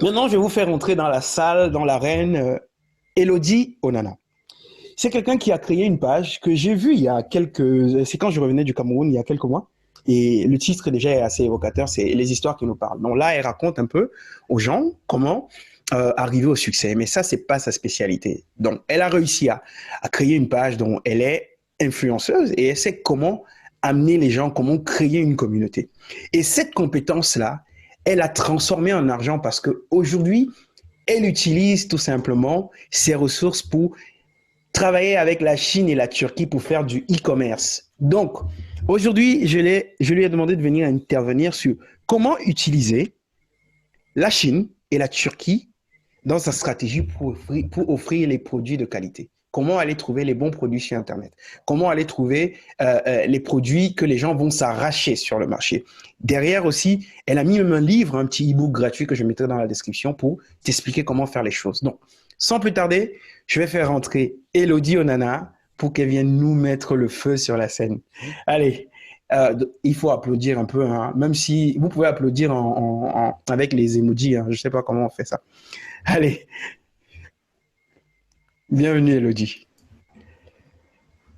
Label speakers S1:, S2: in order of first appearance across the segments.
S1: Maintenant, je vais vous faire entrer dans la salle, dans l'arène, Elodie Onana. C'est quelqu'un qui a créé une page que j'ai vue il y a quelques... C'est quand je revenais du Cameroun, il y a quelques mois. Et le titre déjà est assez évocateur, c'est les histoires qui nous parlent. Donc là, elle raconte un peu aux gens comment arriver au succès. Mais ça, c'est pas sa spécialité. Donc, elle a réussi à créer une page dont elle est influenceuse et elle sait comment amener les gens, comment créer une communauté. Et cette compétence-là, elle a transformé en argent parce qu'aujourd'hui, elle utilise tout simplement ses ressources pour travailler avec la Chine et la Turquie pour faire du e-commerce. Donc, aujourd'hui, je lui ai demandé de venir intervenir sur comment utiliser la Chine et la Turquie dans sa stratégie pour offrir les produits de qualité. Comment aller trouver les bons produits sur Internet? Comment aller trouver les produits que les gens vont s'arracher sur le marché? Derrière aussi, elle a mis même un livre, un petit e-book gratuit que je mettrai dans la description pour t'expliquer comment faire les choses. Donc, sans plus tarder, je vais faire rentrer Elodie Onana pour qu'elle vienne nous mettre le feu sur la scène. Allez, il faut applaudir un peu, hein, même si vous pouvez applaudir avec les emojis. Hein, je ne sais pas comment on fait ça. Allez, bienvenue Elodie.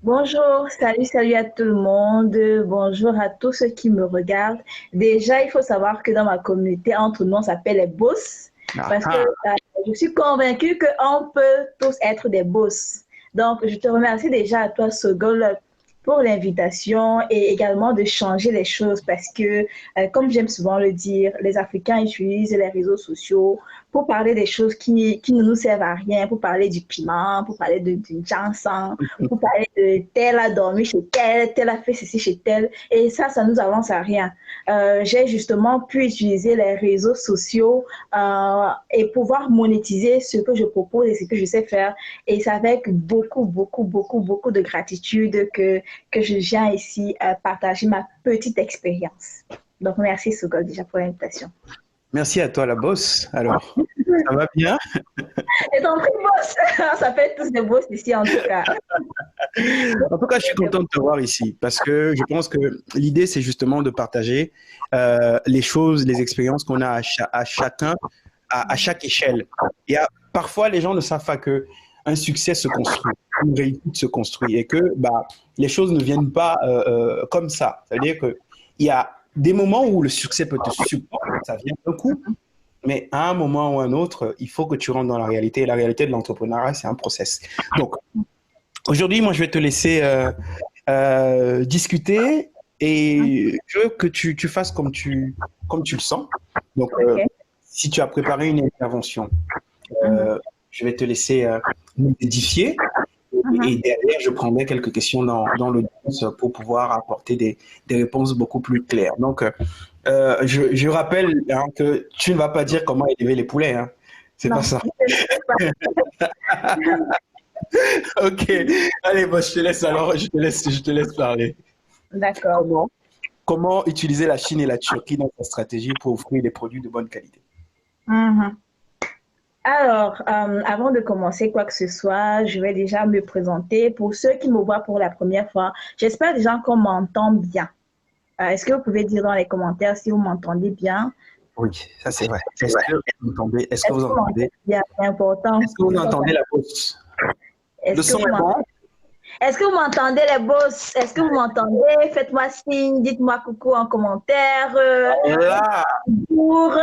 S2: Bonjour, salut à tout le monde. Bonjour à tous ceux qui me regardent. Déjà, il faut savoir que dans ma communauté, entre nous, on s'appelle les boss parce que je suis convaincue qu'on peut tous être des boss. Donc, je te remercie déjà à toi, Sogol, pour l'invitation et également de changer les choses parce que, comme j'aime souvent le dire, les Africains utilisent les réseaux sociaux pour parler des choses qui ne nous servent à rien, pour parler du piment, pour parler d'une chanson, pour parler de tel a dormi chez tel a fait ceci chez tel, et ça nous avance à rien. J'ai justement pu utiliser les réseaux sociaux et pouvoir monétiser ce que je propose et ce que je sais faire, et c'est avec beaucoup de gratitude que je viens ici partager ma petite expérience. Donc, merci Sogol déjà pour l'invitation.
S1: Merci à toi la boss. Alors, ça va bien?
S2: Et ton prix boss, ça fait tous des boss ici en tout cas.
S1: En tout cas, je suis content de te voir ici parce que je pense que l'idée, c'est justement de partager les choses, les expériences qu'on a à chacun, à chaque échelle. Et parfois, les gens ne savent pas que un succès se construit, une réussite se construit et que les choses ne viennent pas comme ça. C'est-à-dire qu'il y a des moments où le succès peut te supporter, ça vient d'un coup, mais à un moment ou à un autre, il faut que tu rentres dans la réalité. Et la réalité de l'entrepreneuriat, c'est un process. Donc, aujourd'hui, moi, je vais te laisser discuter et je veux que tu fasses comme tu le sens. Donc, si tu as préparé une intervention, je vais te laisser nous édifier et derrière, je prendrai quelques questions dans l'audience pour pouvoir apporter des réponses beaucoup plus claires. Donc, je rappelle que tu ne vas pas dire comment élever les poulets. Hein. C'est pas ça. Ok. Allez, je te laisse alors. Je te laisse parler.
S2: D'accord.
S1: Comment utiliser la Chine et la Turquie dans ta stratégie pour offrir des produits de bonne qualité?
S2: Alors, avant de commencer quoi que ce soit, je vais déjà me présenter. Pour ceux qui me voient pour la première fois, j'espère déjà qu'on m'entend bien. Est-ce que vous pouvez dire dans les commentaires si vous m'entendez bien?
S1: Oui, ça c'est vrai. Est-ce que vous entendez
S2: bien? C'est important.
S1: Est-ce que vous entendez la bosse? Le son est bon?
S2: Est-ce que vous m'entendez les boss? Est-ce que vous m'entendez? Faites-moi signe, dites-moi coucou en commentaire. Bonjour.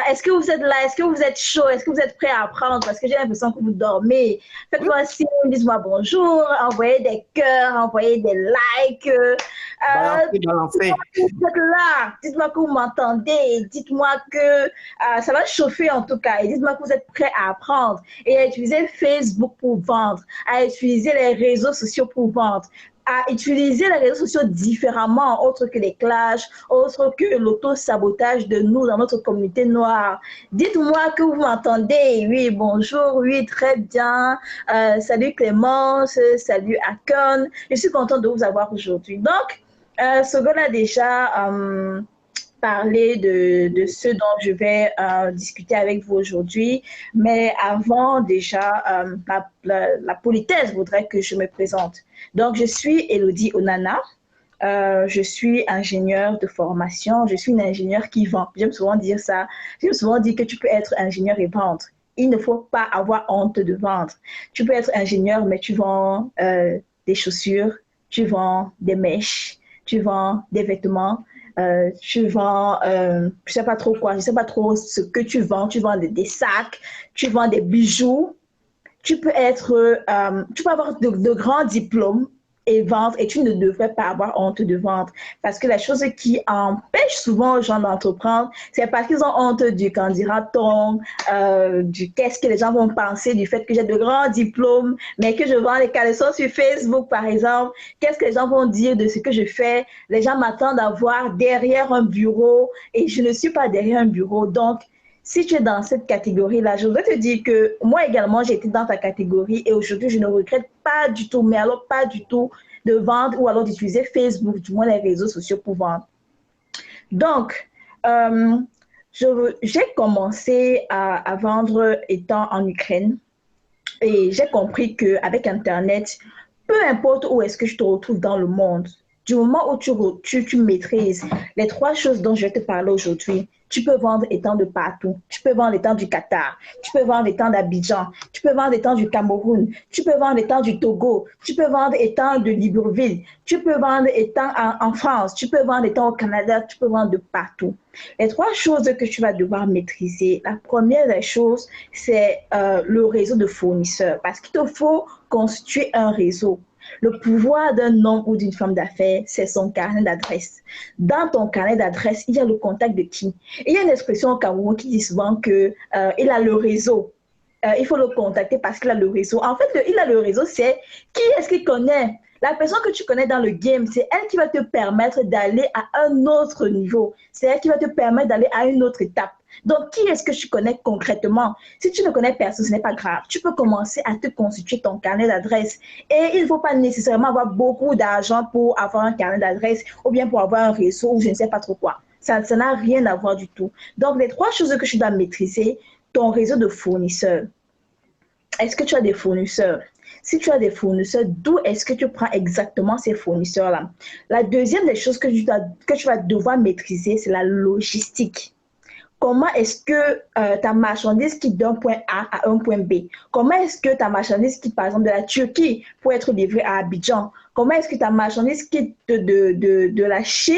S2: Est-ce que vous êtes là? Est-ce que vous êtes chaud? Est-ce que vous êtes prêt à apprendre? Parce que j'ai l'impression que vous dormez. Faites-moi signe, dites-moi bonjour, envoyez des cœurs, envoyez des likes.
S1: Balancez.
S2: Vous êtes là. Dites-moi que vous m'entendez. Dites-moi que ça va chauffer en tout cas. Et dites-moi que vous êtes prêt à apprendre et à utiliser Facebook pour vendre, à utiliser les réseaux sociaux pour vendre, à utiliser les réseaux sociaux différemment, autre que les clashs, autre que l'auto-sabotage de nous dans notre communauté noire. Dites-moi que vous m'entendez. Oui, bonjour, oui, très bien. Salut Clémence, salut Akon. Je suis contente de vous avoir aujourd'hui. Donc, Sogol a déjà parlé de ce dont je vais discuter avec vous aujourd'hui. Mais avant, déjà, la politesse voudrait que je me présente. Donc, je suis Elodie Onana. Je suis ingénieure de formation, je suis une ingénieure qui vend. J'aime souvent dire ça. J'aime souvent dire que tu peux être ingénieur et vendre. Il ne faut pas avoir honte de vendre. Tu peux être ingénieur, mais tu vends des chaussures, tu vends des mèches, tu vends des vêtements, tu vends, je sais pas trop quoi, je sais pas trop ce que tu vends des sacs, tu vends des bijoux, tu peux avoir de grands diplômes et vendre, et tu ne devrais pas avoir honte de vendre. Parce que la chose qui empêche souvent les gens d'entreprendre, c'est parce qu'ils ont honte du qu'en dira-t-on, du qu'est-ce que les gens vont penser, du fait que j'ai de grands diplômes, mais que je vends les caleçons sur Facebook, par exemple. Qu'est-ce que les gens vont dire de ce que je fais? Les gens m'attendent à voir derrière un bureau, et je ne suis pas derrière un bureau. Donc, si tu es dans cette catégorie-là, je voudrais te dire que moi également, j'ai été dans ta catégorie et aujourd'hui, je ne regrette pas du tout, mais alors pas du tout de vendre ou alors d'utiliser Facebook, du moins les réseaux sociaux pour vendre. Donc, euh, j'ai commencé à vendre étant en Ukraine et j'ai compris qu'avec Internet, peu importe où est-ce que je te retrouve dans le monde, du moment où tu maîtrises les trois choses dont je vais te parler aujourd'hui, tu peux vendre étant de partout. Tu peux vendre étant du Qatar, tu peux vendre étant d'Abidjan, tu peux vendre étant du Cameroun, tu peux vendre étant du Togo, tu peux vendre étant de Libreville, tu peux vendre étant en France, tu peux vendre étant au Canada, tu peux vendre de partout. Les trois choses que tu vas devoir maîtriser, la première des choses, c'est le réseau de fournisseurs parce qu'il te faut constituer un réseau. Le pouvoir d'un homme ou d'une femme d'affaires, c'est son carnet d'adresse. Dans ton carnet d'adresse, il y a le contact de qui? Et il y a une expression au Cameroun qui dit souvent qu'il a le réseau. Il faut le contacter parce qu'il a le réseau. En fait, il a le réseau, c'est qui est-ce qu'il connaît? La personne que tu connais dans le game, c'est elle qui va te permettre d'aller à un autre niveau. C'est elle qui va te permettre d'aller à une autre étape. Donc, qui est-ce que tu connais concrètement? Si tu ne connais personne, ce n'est pas grave. Tu peux commencer à te constituer ton carnet d'adresse. Et il ne faut pas nécessairement avoir beaucoup d'argent pour avoir un carnet d'adresse ou bien pour avoir un réseau ou je ne sais pas trop quoi. Ça n'a rien à voir du tout. Donc, les trois choses que tu dois maîtriser, ton réseau de fournisseurs. Est-ce que tu as des fournisseurs? Si tu as des fournisseurs, d'où est-ce que tu prends exactement ces fournisseurs-là? La deuxième des choses que tu vas devoir maîtriser, c'est la logistique. Comment est-ce que ta marchandise quitte d'un point A à un point B? Comment est-ce que ta marchandise quitte par exemple de la Turquie pour être livrée à Abidjan? Comment est-ce que ta marchandise quitte de la Chine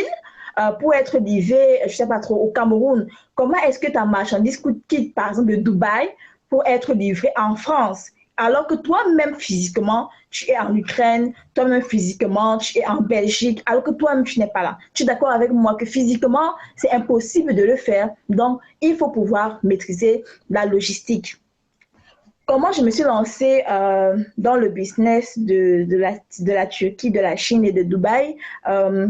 S2: pour être livrée, je ne sais pas trop, au Cameroun? Comment est-ce que ta marchandise quitte par exemple de Dubaï pour être livrée en France? Alors que toi-même physiquement, tu es en Ukraine, toi-même physiquement, tu es en Belgique, alors que toi-même, tu n'es pas là. Tu es d'accord avec moi que physiquement, c'est impossible de le faire. Donc, il faut pouvoir maîtriser la logistique. Comment je me suis lancée dans le business de la Turquie, de la Chine et de Dubaï,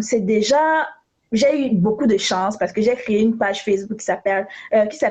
S2: c'est déjà j'ai eu beaucoup de chance parce que j'ai créé une page Facebook qui s'appelle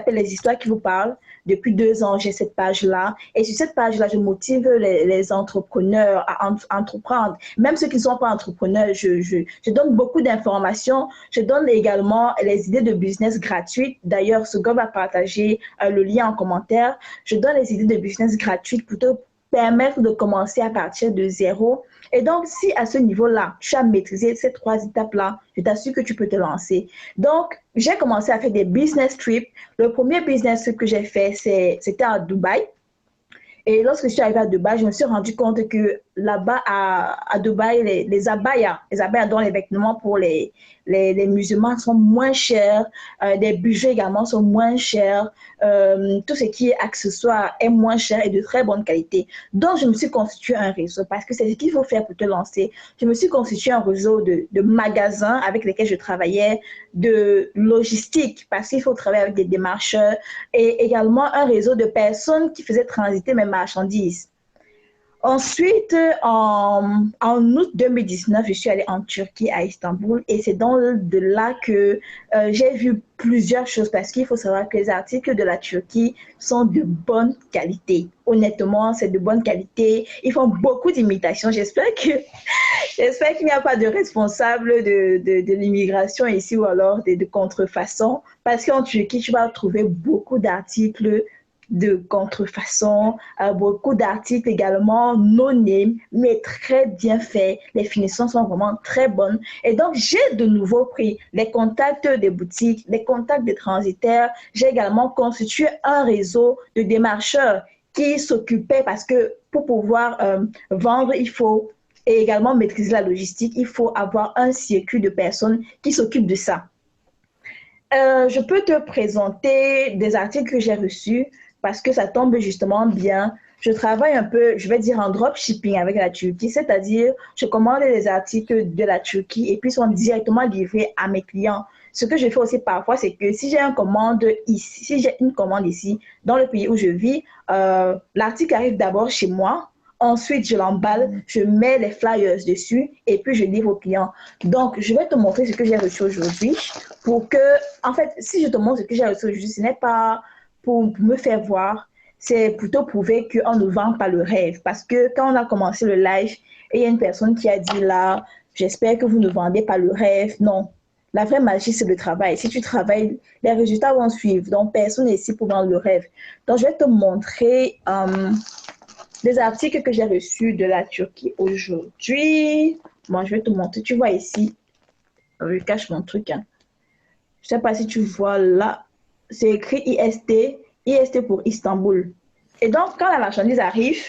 S2: Les Histoires qui vous parlent. Depuis 2 ans, j'ai cette page-là. Et sur cette page-là, je motive les entrepreneurs à entreprendre. Même ceux qui ne sont pas entrepreneurs, je donne beaucoup d'informations. Je donne également les idées de business gratuites. D'ailleurs, Suga va partager le lien en commentaire. Je donne les idées de business gratuites pour te permettre de commencer à partir de zéro. Et donc, si à ce niveau-là, tu as maîtrisé ces trois étapes-là, je t'assure que tu peux te lancer. Donc, j'ai commencé à faire des business trips. Le premier business trip que j'ai fait, c'était à Dubaï. Et lorsque je suis arrivée à Dubaï, je me suis rendu compte que là-bas, à Dubaï, les abayas, dont les vêtements pour les musulmans sont moins chers, les budgets également sont moins chers, tout ce qui est accessoire est moins cher et de très bonne qualité. Donc, je me suis constitué un réseau parce que c'est ce qu'il faut faire pour te lancer. Je me suis constitué un réseau de magasins avec lesquels je travaillais, de logistique parce qu'il faut travailler avec des démarcheurs et également un réseau de personnes qui faisaient transiter mes marchandises. Ensuite, en août 2019, je suis allée en Turquie, à Istanbul, et c'est de là que j'ai vu plusieurs choses, parce qu'il faut savoir que les articles de la Turquie sont de bonne qualité. Honnêtement, c'est de bonne qualité. Ils font beaucoup d'imitations. J'espère qu'il n'y a pas de responsable de l'immigration ici ou alors de contrefaçon, parce qu'en Turquie, tu vas trouver beaucoup d'articles de contrefaçon, beaucoup d'articles également non name, mais très bien faits. Les finitions sont vraiment très bonnes. Et donc, j'ai de nouveau pris les contacts des boutiques, les contacts des transitaires. J'ai également constitué un réseau de démarcheurs qui s'occupaient parce que pour pouvoir vendre, il faut et également maîtriser la logistique, il faut avoir un circuit de personnes qui s'occupent de ça. Je peux te présenter des articles que j'ai reçus parce que ça tombe justement bien. Je travaille un peu, je vais dire en dropshipping avec la Turquie, c'est-à-dire je commande les articles de la Turquie et puis sont directement livrés à mes clients. Ce que je fais aussi parfois, c'est que si j'ai une commande ici, dans le pays où je vis, l'article arrive d'abord chez moi. Ensuite, je l'emballe, je mets les flyers dessus et puis je livre aux clients. Donc, je vais te montrer ce que j'ai reçu aujourd'hui pour que, en fait, si je te montre ce que j'ai reçu aujourd'hui, ce n'est pas pour me faire voir, c'est plutôt prouver qu'on ne vend pas le rêve. Parce que quand on a commencé le live, et il y a une personne qui a dit là, j'espère que vous ne vendez pas le rêve. Non, la vraie magie, c'est le travail. Si tu travailles, les résultats vont suivre. Donc, personne n'est ici pour vendre le rêve. Donc, je vais te montrer des articles que j'ai reçus de la Turquie aujourd'hui. Moi, je vais te montrer. Tu vois ici, je cache mon truc. Hein. Je ne sais pas si tu vois là. C'est écrit IST, IST pour Istanbul. Et donc, quand la marchandise arrive,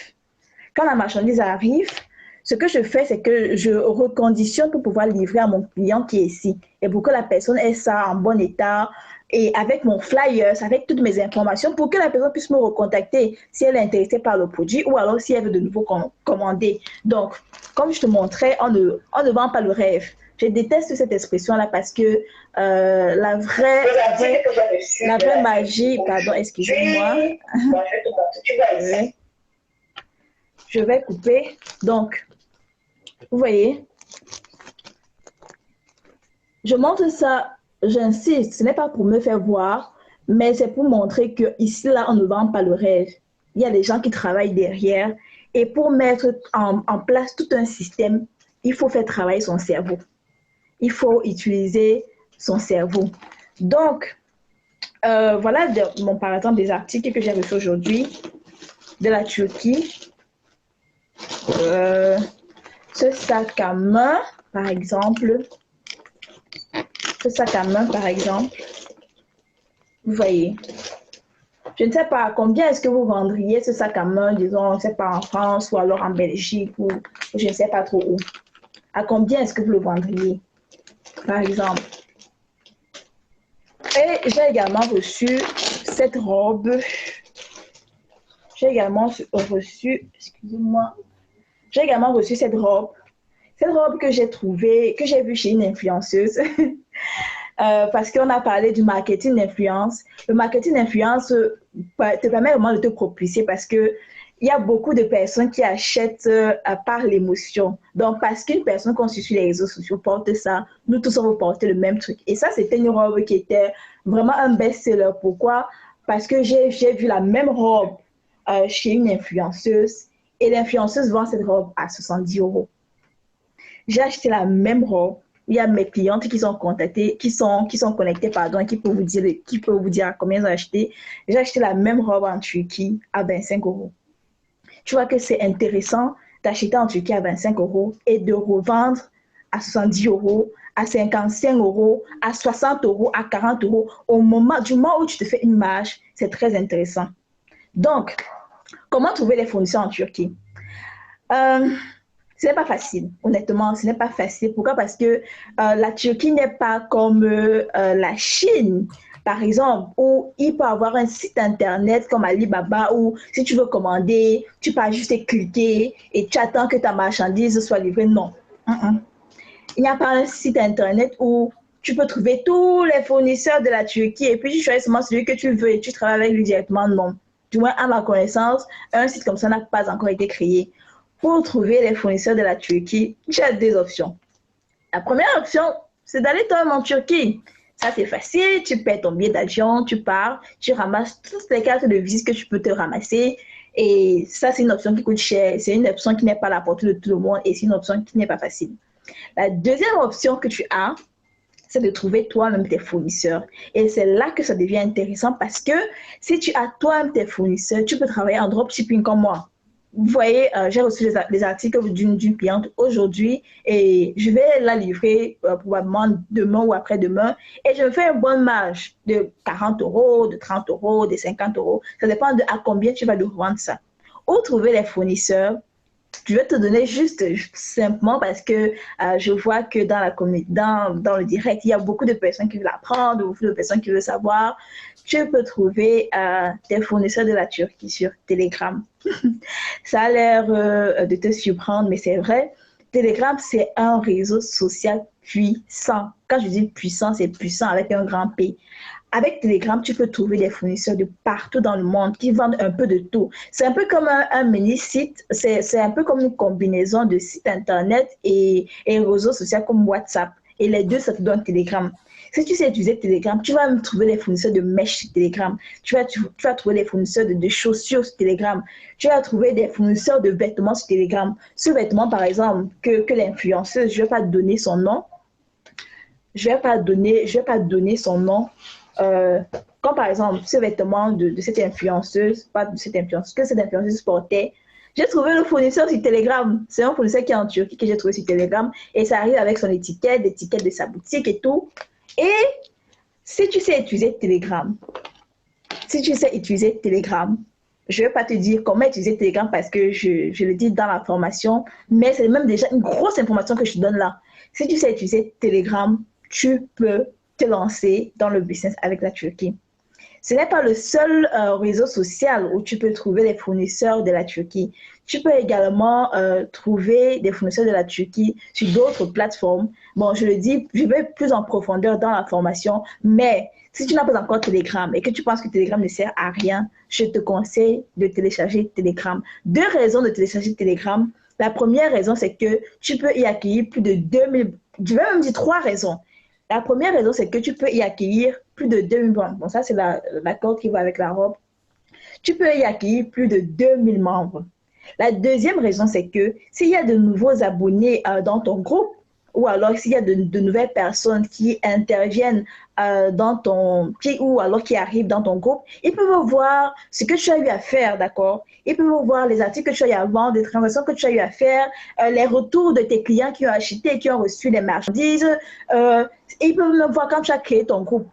S2: ce que je fais, c'est que je reconditionne pour pouvoir livrer à mon client qui est ici. Et pour que la personne ait ça en bon état, et avec mon flyers, avec toutes mes informations, pour que la personne puisse me recontacter si elle est intéressée par le produit ou alors si elle veut de nouveau commander. Donc, comme je te montrais, on ne vend pas le rêve. Je déteste cette expression-là parce que la vraie magie, pardon, excusez-moi. Je vais couper. Donc, vous voyez, je montre ça, j'insiste, ce n'est pas pour me faire voir, mais c'est pour montrer que ici, là, on ne vend pas le rêve. Il y a des gens qui travaillent derrière et pour mettre en place tout un système, il faut faire travailler son cerveau. Il faut utiliser son cerveau. Donc, voilà, par exemple, des articles que j'ai reçus aujourd'hui de la Turquie. Ce sac à main, par exemple. Vous voyez. Je ne sais pas combien est-ce que vous vendriez ce sac à main, disons, je ne sais pas, en France ou alors en Belgique ou je ne sais pas trop où. À combien est-ce que vous le vendriez, par exemple? Et j'ai également reçu cette robe. J'ai également reçu cette robe. Cette robe que j'ai trouvée, que j'ai vue chez une influenceuse. Parce qu'on a parlé du marketing d'influence. Le marketing d'influence te permet vraiment de te propulser parce que il y a beaucoup de personnes qui achètent par l'émotion. Donc, parce qu'une personne qu'on suit sur les réseaux sociaux porte ça, nous tous, on veut porter le même truc. Et ça, c'était une robe qui était vraiment un best-seller. Pourquoi? Parce que j'ai vu la même robe chez une influenceuse et l'influenceuse vend cette robe à 70 €. J'ai acheté la même robe. Il y a mes clientes qui sont contactées, qui sont connectées, pardon, qui peuvent vous dire combien ils ont acheté. J'ai acheté la même robe en Turquie à 25 €. Tu vois que c'est intéressant d'acheter en Turquie à 25 € et de revendre à 70 €, à 55 €, à 60 €, à 40 € du moment où tu te fais une marge, c'est très intéressant. Donc, comment trouver les fournisseurs en Turquie? Ce n'est pas facile, honnêtement, ce n'est pas facile. Pourquoi? Parce que la Turquie n'est pas comme la Chine, par exemple, où il peut avoir un site internet comme Alibaba où si tu veux commander, tu peux juste cliquer et tu attends que ta marchandise soit livrée. Non. Il n'y a pas un site internet où tu peux trouver tous les fournisseurs de la Turquie et puis tu choisis seulement celui que tu veux et tu travailles avec lui directement. Non. Du moins, à ma connaissance, un site comme ça n'a pas encore été créé. Pour trouver les fournisseurs de la Turquie, tu as deux options. La première option, c'est d'aller toi-même en Turquie. Ça, c'est facile. Tu paies ton billet d'avion, tu pars, tu ramasses toutes les cartes de visite que tu peux te ramasser. Et ça, c'est une option qui coûte cher. C'est une option qui n'est pas à la portée de tout le monde et c'est une option qui n'est pas facile. La deuxième option que tu as, c'est de trouver toi-même tes fournisseurs. Et c'est là que ça devient intéressant parce que si tu as toi-même tes fournisseurs, tu peux travailler en dropshipping comme moi. Vous voyez, j'ai reçu les articles d'une cliente aujourd'hui et je vais la livrer probablement demain ou après-demain et je me fais une bonne marge de 40 euros, de 30 euros, de 50 euros. Ça dépend de à combien tu vas le vendre ça. Où trouver les fournisseurs? Je vais te donner juste simplement parce que je vois que dans le direct, il y a beaucoup de personnes qui veulent apprendre, beaucoup de personnes qui veulent savoir. Tu peux trouver des fournisseurs de la Turquie sur Telegram. Ça a l'air de te surprendre, mais c'est vrai. Telegram, c'est un réseau social puissant. Quand je dis puissant, c'est puissant avec un grand P. Avec Telegram, tu peux trouver des fournisseurs de partout dans le monde qui vendent un peu de tout. C'est un peu comme un mini-site, c'est un peu comme une combinaison de site internet et réseaux sociaux comme WhatsApp. Et les deux, ça te donne Telegram. Si tu sais utiliser Telegram, tu vas même trouver des fournisseurs de mèches sur Telegram. Tu vas trouver des fournisseurs de chaussures sur Telegram. Tu vas trouver des fournisseurs de vêtements sur Telegram. Ce vêtement, par exemple, que l'influenceuse, je ne vais pas donner son nom. Je ne vais pas donner son nom. Comme par exemple, ce vêtement de cette influenceuse, pas de cette influenceuse, que cette influenceuse portait, j'ai trouvé le fournisseur sur Telegram. C'est un fournisseur qui est en Turquie que j'ai trouvé sur Telegram. Et ça arrive avec son étiquette, l'étiquette de sa boutique et tout. Et si tu sais utiliser Telegram, je ne vais pas te dire comment utiliser Telegram parce que je le dis dans la formation, mais c'est même déjà une grosse information que je te donne là. Si tu sais utiliser Telegram, tu peux te lancer dans le business avec la Turquie. Ce n'est pas le seul réseau social où tu peux trouver les fournisseurs de la Turquie. Tu peux également trouver des fournisseurs de la Turquie sur d'autres plateformes. Bon, je le dis, je vais plus en profondeur dans la formation, mais si tu n'as pas encore Telegram et que tu penses que Telegram ne sert à rien, je te conseille de télécharger Telegram. 2 raisons de télécharger Telegram. La première raison, c'est que tu peux y accueillir plus de 2000, je vais même dire 3 raisons. La première raison, c'est que tu peux y accueillir plus de 2000 membres. Bon, ça, c'est la corde qui va avec la robe. Tu peux y accueillir plus de 2000 membres. La deuxième raison, c'est que s'il y a de nouveaux abonnés dans ton groupe, ou alors s'il y a de nouvelles personnes qui interviennent ou alors qui arrivent dans ton groupe, ils peuvent voir ce que tu as eu à faire, d'accord? Ils peuvent voir les articles que tu as eu à vendre, les transactions que tu as eu à faire, les retours de tes clients qui ont acheté et qui ont reçu les marchandises. Ils peuvent même voir quand tu as créé ton groupe.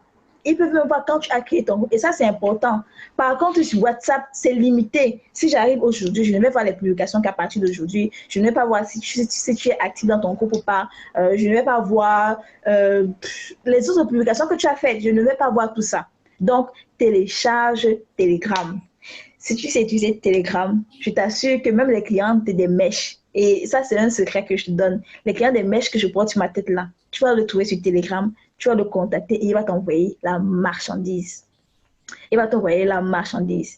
S2: Ils peuvent même voir quand tu as créé ton groupe. Et ça, c'est important. Par contre, sur WhatsApp, c'est limité. Si j'arrive aujourd'hui, je ne vais voir les publications qu'à partir d'aujourd'hui. Je ne vais pas voir si tu es actif dans ton groupe ou pas. Je ne vais pas voir les autres publications que tu as faites. Je ne vais pas voir tout ça. Donc, télécharge Telegram. Si tu sais utiliser Telegram, je t'assure que même les clients ont des mèches. Et ça, c'est un secret que je te donne. Les clients des mèches que je porte sur ma tête là, tu vas le trouver sur Telegram. Tu vas le contacter et il va t'envoyer la marchandise. Il va t'envoyer la marchandise.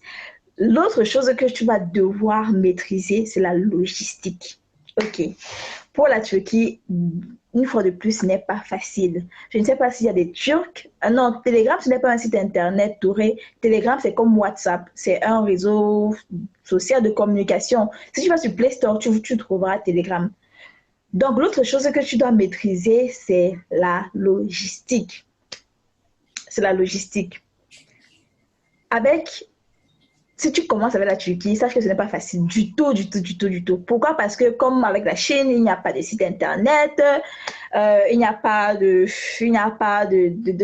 S2: L'autre chose que tu vas devoir maîtriser, c'est la logistique. OK. Pour la Turquie, une fois de plus, ce n'est pas facile. Je ne sais pas s'il y a des Turcs. Non, Telegram, ce n'est pas un site internet touré. Telegram, c'est comme WhatsApp. C'est un réseau social de communication. Si tu vas sur Play Store, tu trouveras Telegram. Donc, l'autre chose que tu dois maîtriser, c'est la logistique. C'est la logistique. Si tu commences avec la Turquie, sache que ce n'est pas facile du tout, du tout, du tout, du tout. Pourquoi? Parce que comme avec la Chine, il n'y a pas de site internet, il n'y a pas de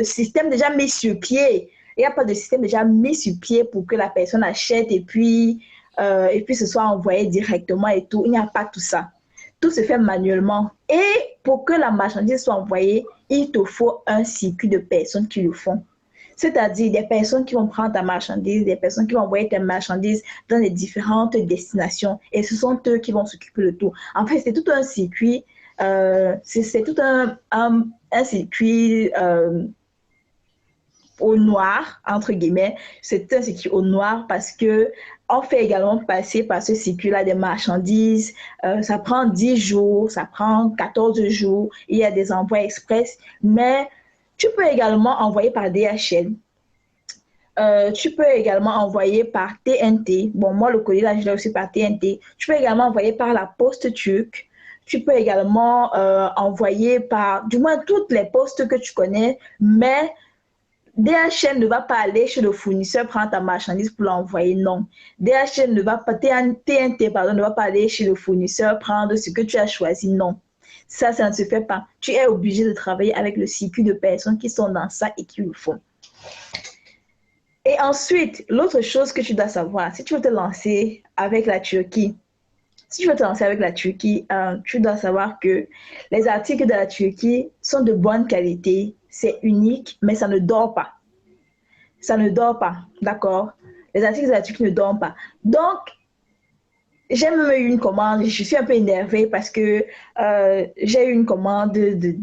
S2: système déjà mis sur pied. Il n'y a pas de système déjà mis sur pied pour que la personne achète et puis ce soit envoyé directement et tout. Il n'y a pas tout ça. Tout se fait manuellement. Et pour que la marchandise soit envoyée, il te faut un circuit de personnes qui le font. C'est-à-dire des personnes qui vont prendre ta marchandise, des personnes qui vont envoyer ta marchandise dans les différentes destinations. Et ce sont eux qui vont s'occuper de tout. En fait, c'est tout un circuit. C'est tout un circuit au noir, entre guillemets. C'est un circuit au noir parce que on fait également passer par ce circuit-là des marchandises. Ça prend 10 jours, ça prend 14 jours. Il y a des envois express. Mais tu peux également envoyer par DHL. Tu peux également envoyer par TNT. Bon, moi, le colis, là, je l'ai aussi par TNT. Tu peux également envoyer par la poste turque. Tu peux également envoyer par, du moins, toutes les postes que tu connais, mais DHL ne va pas aller chez le fournisseur prendre ta marchandise pour l'envoyer, non. DHL ne va pas, TNT, pardon, ne va pas aller chez le fournisseur prendre ce que tu as choisi, non. Ça ne se fait pas. Tu es obligé de travailler avec le circuit de personnes qui sont dans ça et qui le font. Et ensuite, l'autre chose que tu dois savoir, si tu veux te lancer avec la Turquie, tu dois savoir que les articles de la Turquie sont de bonne qualité, c'est unique, mais ça ne dort pas. Ça ne dort pas, d'accord? Les articles de la Turquie ne dorment pas. Donc, j'ai même eu une commande, je suis un peu énervée parce que j'ai eu une commande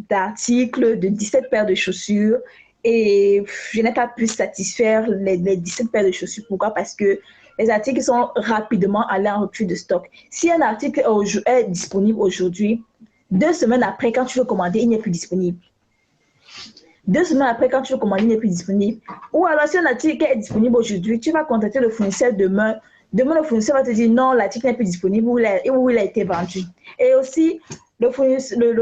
S2: d'articles de 17 paires de chaussures et je n'ai pas pu satisfaire les 17 paires de chaussures. Pourquoi? Parce que les articles sont rapidement allés en rupture de stock. Si un article est disponible aujourd'hui, 2 semaines après, quand tu veux commander, il n'est plus disponible. 2 semaines après, quand tu veux commander, il n'est plus disponible. Ou alors, si un article est disponible aujourd'hui, tu vas contacter le fournisseur demain. Demain, le fournisseur va te dire non, l'article n'est plus disponible ou il a été vendu. Et aussi, le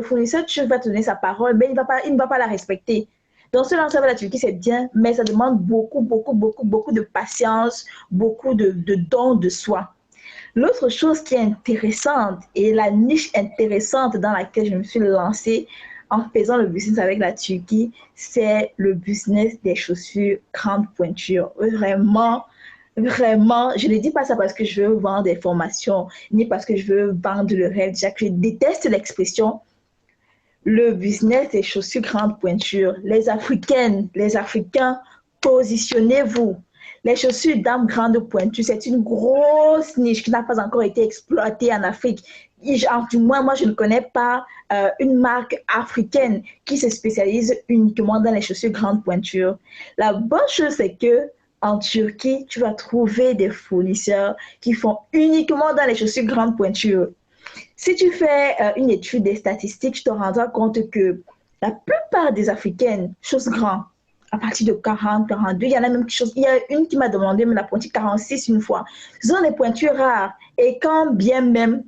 S2: fournisseur, tu vas te donner sa parole, mais il ne va pas la respecter. Donc, se lancer avec la Turquie, c'est bien, mais ça demande beaucoup de patience, beaucoup de dons de soi. L'autre chose qui est intéressante et la niche intéressante dans laquelle je me suis lancée en faisant le business avec la Turquie, c'est le business des chaussures grande pointure. Vraiment, je ne dis pas ça parce que je veux vendre des formations, ni parce que je veux vendre le rêve. Déjà que je déteste l'expression. Le business des chaussures grande pointure. Les Africains, positionnez-vous. Les chaussures dames grande pointure, c'est une grosse niche qui n'a pas encore été exploitée en Afrique. Du moins, moi, je ne connais pas une marque africaine qui se spécialise uniquement dans les chaussures grande pointure. La bonne chose, c'est que en Turquie, tu vas trouver des fournisseurs qui font uniquement dans les chaussures grande pointure. Si tu fais une étude des statistiques, tu te rendras compte que la plupart des Africaines, choses grandes, à partir de 40, 42, il y en a même quelque chose. Il y a une qui m'a demandé mais la pointure 46 une fois. Ce sont des pointures rares. Et quand bien même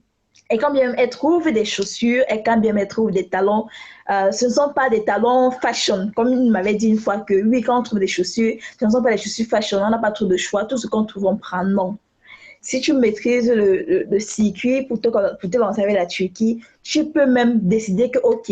S2: elle trouve des chaussures, et quand bien même elle trouve des talons, ce ne sont pas des talons fashion. Comme il m'avait dit une fois que oui, quand on trouve des chaussures, ce ne sont pas des chaussures fashion, on n'a pas trop de choix. Tout ce qu'on trouve, on prend, non. Si tu maîtrises le circuit pour te lancer avec la Turquie, tu peux même décider que, OK,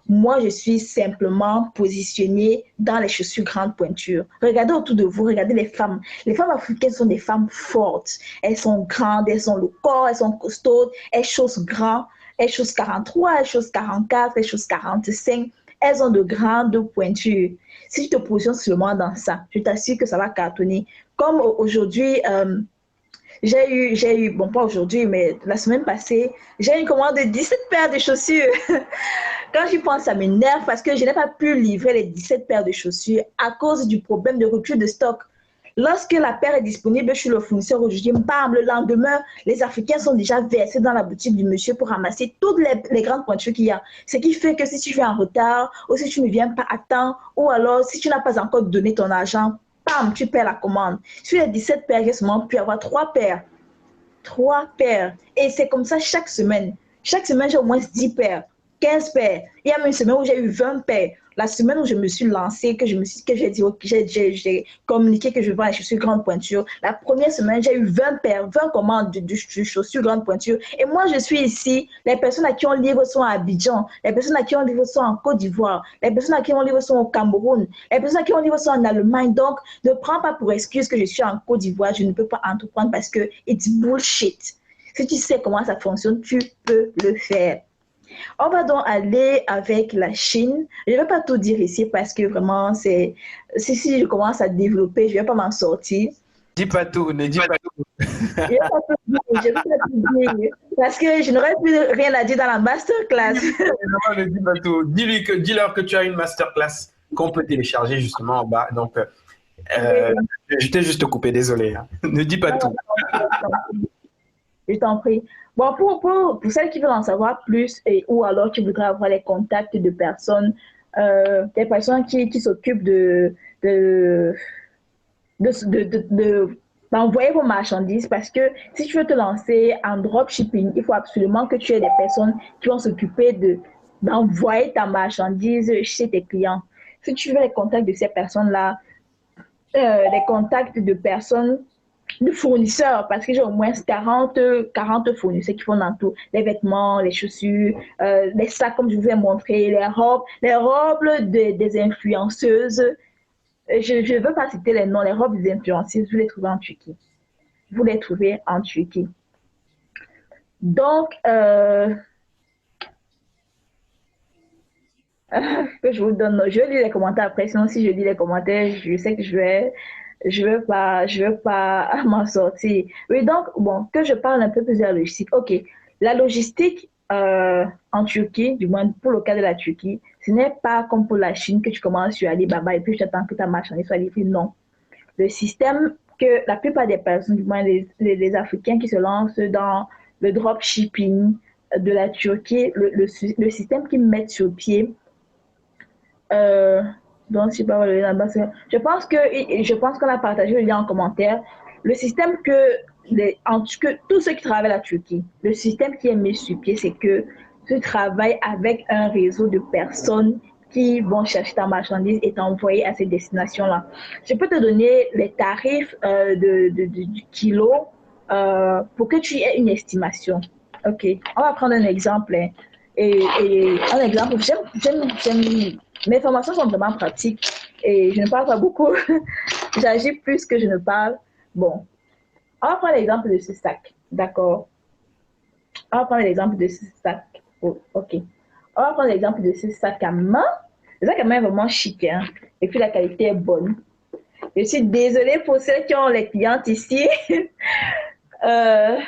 S2: moi, je suis simplement positionnée dans les chaussures grande pointure. Regardez autour de vous, regardez les femmes. Les femmes africaines sont des femmes fortes. Elles sont grandes, elles ont le corps, elles sont costaudes, elles chaussent grand, elles chaussent 43, elles chaussent 44, elles chaussent 45. Elles ont de grandes pointures. Si tu te positionnes seulement dans ça, je t'assure que ça va cartonner. Comme aujourd'hui, j'ai eu, bon pas aujourd'hui, mais la semaine passée, j'ai eu une commande de 17 paires de chaussures. Quand j'y pense, ça m'énerve parce que je n'ai pas pu livrer les 17 paires de chaussures à cause du problème de rupture de stock. Lorsque la paire est disponible chez le fournisseur aujourd'hui, bam, le lendemain, les Africains sont déjà versés dans la boutique du monsieur pour ramasser toutes les grandes pointures qu'il y a. Ce qui fait que si tu viens en retard ou si tu ne viens pas à temps ou alors si tu n'as pas encore donné ton argent, bam, tu perds la commande. Sur les 17 paires, j'ai seulement pu avoir 3 paires. 3 paires. Et c'est comme ça chaque semaine. Chaque semaine, j'ai au moins 10 paires, 15 paires. Il y a même une semaine où j'ai eu 20 paires. La semaine où je me suis lancée, que j'ai dit, j'ai communiqué que je vends les chaussures grande pointure. La première semaine, j'ai eu 20 paires, 20 commandes de chaussures grande pointure. Et moi, je suis ici. Les personnes à qui on livre sont à Abidjan. Les personnes à qui on livre sont en Côte d'Ivoire. Les personnes à qui on livre sont au Cameroun. Les personnes à qui on livre sont en Allemagne. Donc, ne prends pas pour excuse que je suis en Côte d'Ivoire. Je ne peux pas entreprendre parce que it's bullshit. Si tu sais comment ça fonctionne, tu peux le faire. On va donc aller avec la Chine. Je ne vais pas tout dire ici parce que vraiment, si je commence à développer, je ne vais pas m'en sortir.
S1: Dis pas tout, ne dis pas tout.
S2: Je ne vais pas tout dire parce que je n'aurais plus rien à dire dans la masterclass.
S1: Non, ne dis pas tout. Dis-leur que tu as une masterclass qu'on peut télécharger justement en bas. Donc, je t'ai juste coupé, désolé. Hein. Ne dis pas tout.
S2: Je t'en prie. Bon, pour celles qui veulent en savoir plus ou alors qui voudraient avoir les contacts de personnes, des personnes qui s'occupent de d'envoyer vos marchandises parce que si tu veux te lancer en dropshipping, il faut absolument que tu aies des personnes qui vont s'occuper d'envoyer ta marchandise chez tes clients. Si tu veux les contacts de ces personnes-là, les contacts de personnes, de fournisseurs, parce que j'ai au moins 40 fournisseurs qui font dans tout, les vêtements, les chaussures, les sacs comme je vous ai montré, les robes des influenceuses. Je ne veux pas citer les noms, les robes des influenceuses, vous les trouvez en Turquie. Vous les trouvez en Turquie. Donc, que je vous donne, je vais lire les commentaires après, sinon si je lis les commentaires, je sais que je vais pas m'en sortir. Oui, donc, bon, que je parle un peu plus de la logistique. Ok, la logistique en Turquie, du moins pour le cas de la Turquie, ce n'est pas comme pour la Chine que tu commences sur Alibaba et puis tu attends que ta marchandise soit livrée. Non. Le système que la plupart des personnes, du moins les Africains qui se lancent dans le dropshipping de la Turquie, le système qu'ils mettent sur pied, donc je sais pas là-bas, je pense qu'on a partagé le lien en commentaire. Le système que tous ceux qui travaillent à la Turquie, le système qui est mis sur pied, c'est que tu travailles avec un réseau de personnes qui vont chercher ta marchandise et t'envoyer à ces destinations-là. Je peux te donner les tarifs du kilo pour que tu aies une estimation. Ok, on va prendre un exemple. Hein. Et un exemple, mes formations sont vraiment pratiques et je ne parle pas beaucoup. J'agis plus que je ne parle. Bon, on va prendre l'exemple de ce sac, d'accord? On va prendre l'exemple de ce sac. Oh, ok. On va prendre l'exemple de ce sac à main. Le sac à main est vraiment chic, hein? Et puis la qualité est bonne. Je suis désolée pour ceux qui ont les clientes ici. euh,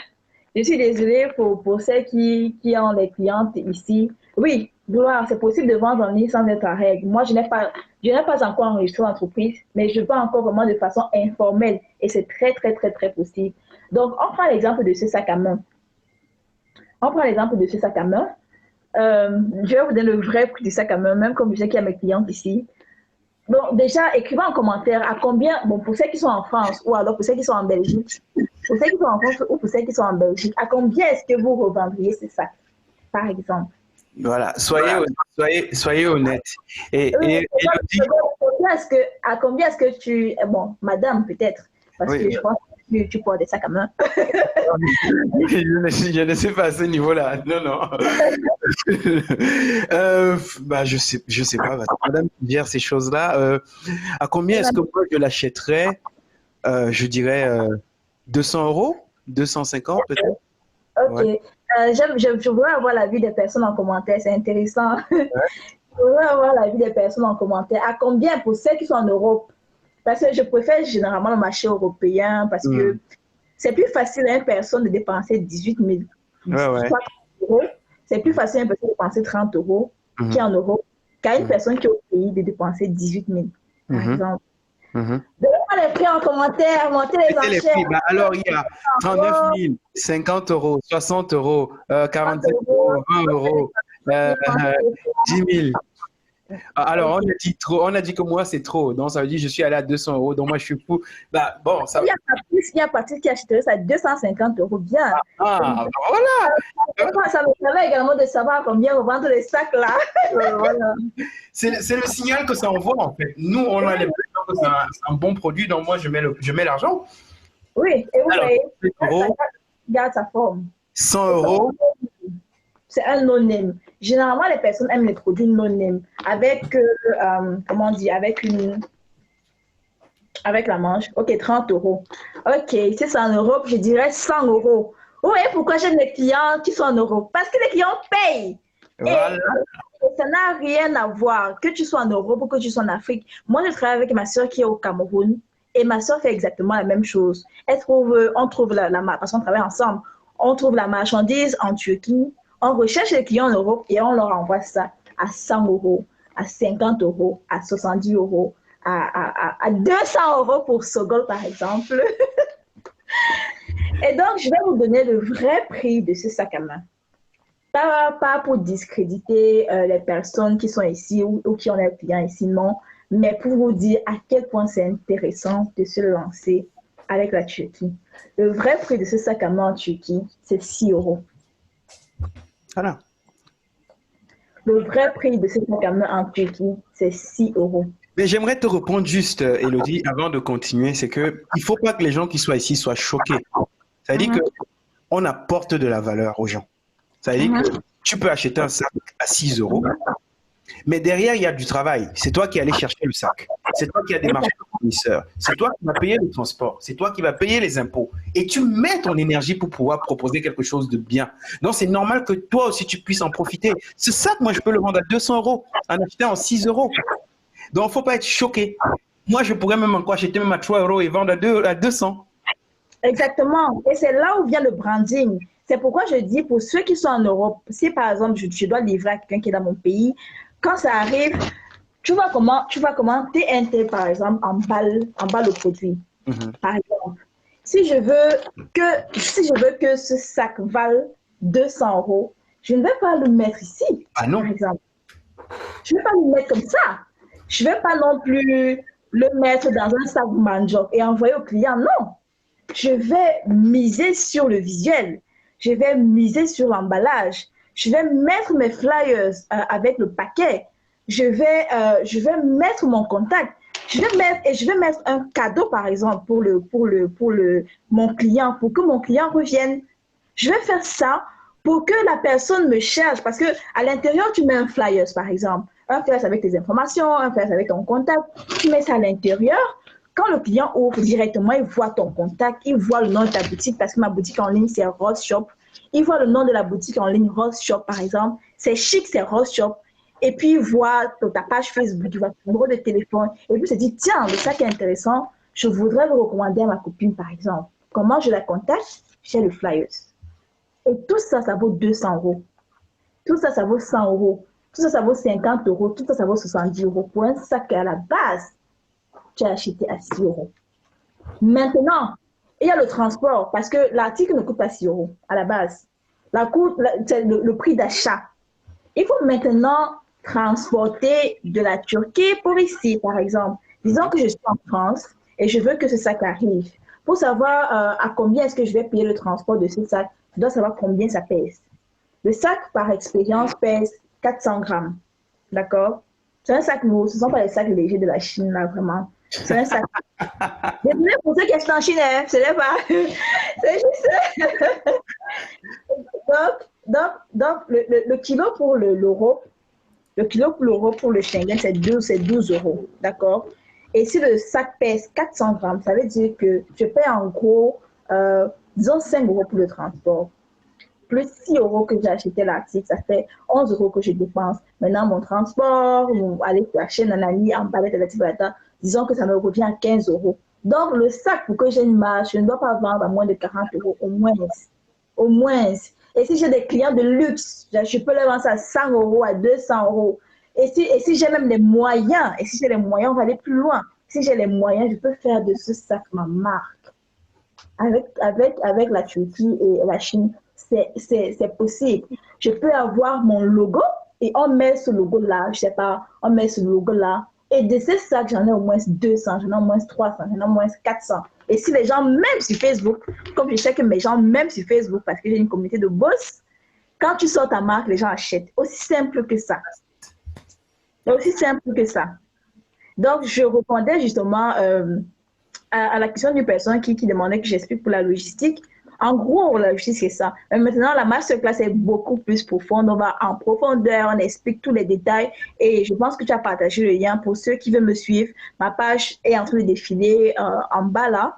S2: je suis désolée pour ceux qui ont les clientes ici. Oui, Gloire, c'est possible de vendre en ligne sans être à règle. Moi, je n'ai pas encore enregistré l'entreprise, mais je vends encore vraiment de façon informelle et c'est très, très, très, très possible. Donc, on prend l'exemple de ce sac à main. Je vais vous donner le vrai prix du sac à main, même comme je sais qu'il y a mes clientes ici. Donc, déjà, écrivez en commentaire à combien, bon, pour ceux qui sont en France ou alors pour ceux qui sont en Belgique, pour ceux qui sont en France ou pour ceux qui sont en Belgique, à combien est-ce que vous revendriez ce sac, par exemple?
S1: Voilà, soyez honnête. Et
S2: à combien est-ce que tu... Bon, madame, peut-être, parce
S1: oui.
S2: que je pense que tu portes des sacs à main.
S1: Je ne sais pas à ce niveau-là. Non, non. Je sais pas. Parce que madame qui gère ces choses-là. À combien est-ce que moi je l'achèterais? Je dirais 200 €, 250 peut-être.
S2: Ok. Ouais. Je voudrais avoir l'avis des personnes en commentaire, c'est intéressant. Ouais. Je voudrais avoir l'avis des personnes en commentaire. À combien pour ceux qui sont en Europe? Parce que je préfère généralement le marché européen parce que c'est plus facile à une personne de dépenser 18 000 euros. C'est plus facile à une personne de dépenser 30 € qui est en Europe qu'à une personne qui est au pays de dépenser 18 000, par exemple. Donnez-moi les prix en commentaire, montez les enchères.
S1: Alors, il y a 39 000, 50 €, 60 €, 47 €, 20 €, 10 000. Alors, on a dit que moi, c'est trop. Donc, ça veut dire que je suis allé à 200 €. Donc, moi, je suis fou. Ça...
S2: Il y a Patrice qui achèterait ça à 250 € bien.
S1: Voilà.
S2: Ça me permet également de savoir combien revendre les sacs là.
S1: Voilà. C'est le signal que ça envoie, en fait. Nous, on a l'impression que c'est un bon produit. Donc, moi, je mets l'argent.
S2: Oui, et vous voyez, ça garde sa forme.
S1: 100 €.
S2: C'est un no-name. Généralement, les personnes aiment les produits no-name avec, comment on dit, avec la manche. Ok, 30 €. Ok, si c'est en Europe, je dirais 100 €. Vous voyez pourquoi j'ai des clients qui sont en Europe? Parce que les clients payent. Voilà. Et ça n'a rien à voir, que tu sois en Europe ou que tu sois en Afrique. Moi, je travaille avec ma soeur qui est au Cameroun et ma soeur fait exactement la même chose. On trouve parce qu'on travaille ensemble, on trouve la marchandise en Turquie, on recherche les clients en Europe et on leur envoie ça à 100 €, à 50 €, à 70 €, à 200 € pour Sogol, par exemple. Et donc, je vais vous donner le vrai prix de ce sac à main. Pas pour discréditer les personnes qui sont ici ou qui ont les clients ici, non, mais pour vous dire à quel point c'est intéressant de se lancer avec la Turquie. Le vrai prix de ce sac à main en Turquie, c'est 6 euros.
S1: Voilà.
S2: Le vrai prix de ce sac à main en Turquie, c'est 6 euros.
S1: Mais j'aimerais te répondre juste, Élodie, avant de continuer, c'est que il faut pas que les gens qui soient ici soient choqués. Ça veut dire que on apporte de la valeur aux gens. Ça veut dire que tu peux acheter un sac à 6 euros, mais derrière, il y a du travail. C'est toi qui allais chercher le sac. C'est toi qui as démarché le fournisseur. C'est toi qui vas payer le transport. C'est toi qui vas payer les impôts. Et tu mets ton énergie pour pouvoir proposer quelque chose de bien. Donc, c'est normal que toi aussi, tu puisses en profiter. Ce sac, moi, je peux le vendre à 200 euros, en achetant en 6 euros. Donc, il ne faut pas être choqué. Moi, je pourrais même encore acheter même à 3 euros et vendre à 200.
S2: Exactement. Et c'est là où vient le branding. C'est pourquoi je dis, pour ceux qui sont en Europe, si par exemple, je dois livrer à quelqu'un qui est dans mon pays, quand ça arrive, tu vois comment TNT, par exemple, emballe le produit. Par exemple, si je veux que ce sac vale 200 euros, je ne vais pas le mettre ici, par exemple. Je ne vais pas le mettre comme ça. Je ne vais pas non plus le mettre dans un sac manjoc et envoyer au client. Non. Je vais miser sur le visuel. Je vais miser sur l'emballage. Je vais mettre mes flyers avec le paquet. Je vais mettre mon contact. Je vais mettre un cadeau, par exemple, pour mon client, pour que mon client revienne. Je vais faire ça pour que la personne me cherche. Parce qu'à l'intérieur, tu mets un flyers, par exemple. Un flyers avec tes informations, un flyers avec ton contact. Tu mets ça à l'intérieur. Quand le client ouvre directement, il voit ton contact, il voit le nom de ta boutique, parce que ma boutique en ligne, c'est Rose Shop. Il voit le nom de la boutique en ligne, Rose Shop, par exemple. C'est chic, c'est Rose Shop. Et puis, il voit ta page Facebook, il voit ton numéro de téléphone. Et puis, il se dit, tiens, le sac est intéressant, je voudrais le recommander à ma copine, par exemple. Comment je la contacte? J'ai le flyers. Et tout ça, ça vaut 200 euros. Tout ça, ça vaut 100 euros. Tout ça, ça vaut 50 euros. Tout ça, ça vaut 70 euros. Pour un sac à la base, tu as acheté à 6 euros. Maintenant, il y a le transport, parce que l'article ne coûte pas 6 euros à la base. C'est le prix d'achat. Il faut maintenant transporter de la Turquie pour ici, par exemple. Disons que je suis en France et je veux que ce sac arrive. Pour savoir à combien est-ce que je vais payer le transport de ce sac, je dois savoir combien ça pèse. Le sac, par expérience, pèse 400 grammes. D'accord? C'est un sac lourd. Ce ne sont pas les sacs légers de la Chine, là, vraiment. C'est un sac. Désolé pour ceux qui achètent en Chine, hein, ce n'est pas. C'est juste. Donc le kilo pour l'euro, pour le Schengen, c'est 12 euros. D'accord? Et si le sac pèse 400 grammes, ça veut dire que je paie en gros, disons 5 euros pour le transport. Plus 6 euros que j'ai acheté l'article, ça fait 11 euros que je dépense. Maintenant, mon transport, aller acheter nanani, emballer, disons que ça me revient à 15 euros. Donc, le sac, pour que j'ai une marge, je ne dois pas vendre à moins de 40 euros, au moins. Au moins. Et si j'ai des clients de luxe, je peux les vendre à 100 euros, à 200 euros. Et si j'ai même les moyens, on va aller plus loin. Si j'ai les moyens, je peux faire de ce sac ma marque. Avec la Turquie et la Chine, c'est possible. Je peux avoir mon logo et on met ce logo-là, je sais pas, on met ce logo-là. Et de ces sacs, j'en ai au moins 200, j'en ai au moins 300, j'en ai au moins 400. Et si les gens, même sur Facebook, comme je sais que mes gens, même sur Facebook, parce que j'ai une communauté de boss, quand tu sors ta marque, les gens achètent. Aussi simple que ça. Aussi simple que ça. Donc, je répondais justement à la question d'une personne qui demandait que j'explique pour la logistique. En gros, la logistique, c'est ça. Mais maintenant, la masterclass est beaucoup plus profonde. On va en profondeur, on explique tous les détails. Et je pense que tu as partagé le lien pour ceux qui veulent me suivre. Ma page est en train de défiler en bas là.